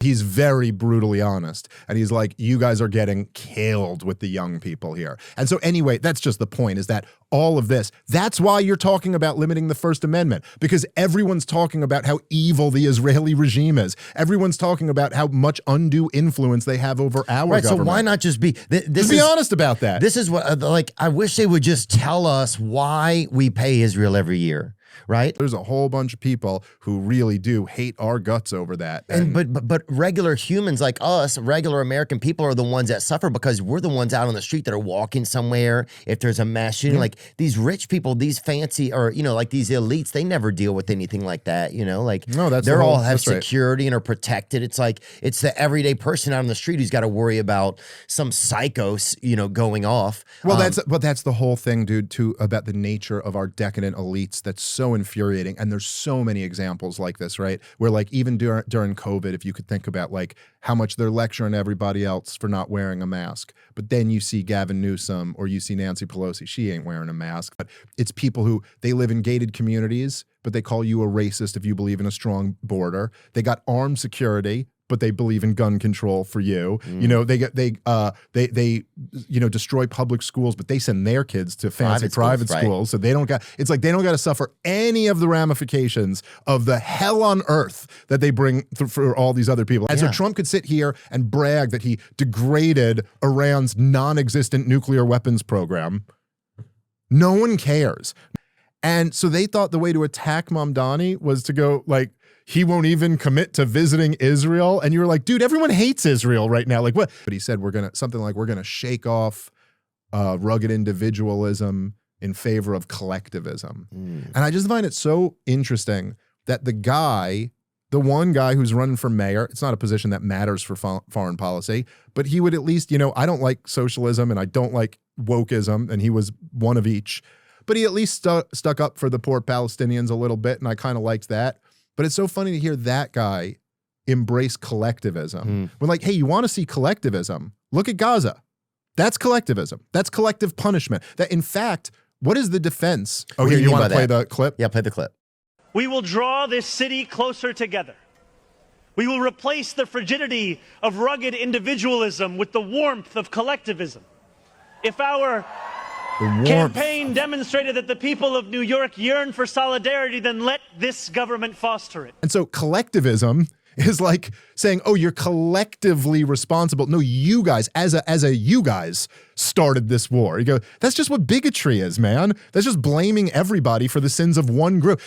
He's very brutally honest. And he's like, you guys are getting killed with the young people here. And so anyway, that's just the point, is that all of this, that's why you're talking about limiting the First Amendment, because everyone's talking about how evil the Israeli regime is. Everyone's talking about how much undue influence they have over our government. So why not just be, be honest about that. This is what, like, I wish they would just tell us why we pay Israel every year. Right? There's a whole bunch of people who really do hate our guts over that. And but regular humans like us, regular American people, are the ones that suffer because we're the ones out on the street that are walking somewhere. If there's a mass shooting, like these rich people, these fancy, or like these elites, they never deal with anything like that. Like they're all have security and are protected. It's like it's the everyday person out on the street who's got to worry about some psychos, going off. Well, that's the whole thing, dude. Too, about the nature of our decadent elites. That's so infuriating. And there's so many examples like this, right? Where like even during COVID, if you could think about like how much they're lecturing everybody else for not wearing a mask, but then you see Gavin Newsom or you see Nancy Pelosi, she ain't wearing a mask. But it's people who, they live in gated communities, but they call you a racist if you believe in a strong border. They got armed security, but they believe in gun control for you. They destroy public schools, but they send their kids to fancy private schools. So they don't got, it's like they don't got to suffer any of the ramifications of the hell on earth that they bring for all these other people. And so Trump could sit here and brag that he degraded Iran's non-existent nuclear weapons program. No one cares. And so they thought the way to attack Mamdani was to go like, he won't even commit to visiting Israel. And you were like, dude, everyone hates Israel right now. Like what? But he said, we're going to shake off rugged individualism in favor of collectivism. And I just find it so interesting that the one guy who's running for mayor, it's not a position that matters for foreign policy, but he would at least, I don't like socialism and I don't like wokeism, and he was one of each, but he at least stuck up for the poor Palestinians a little bit, and I kind of liked that. But it's so funny to hear that guy embrace collectivism. We're like, hey, you want to see collectivism? Look at Gaza. That's collectivism. That's collective punishment. That, in fact, what is the defense? Oh, here, you want to play the clip? Yeah, play the clip. We will draw this city closer together. We will replace the frigidity of rugged individualism with the warmth of collectivism. If our campaign demonstrated that the people of New York yearn for solidarity, then let this government foster it. And so collectivism is like saying, oh, you're collectively responsible. No, you guys, as a you guys started this war. You go, that's just what bigotry is, man. That's just blaming everybody for the sins of one group.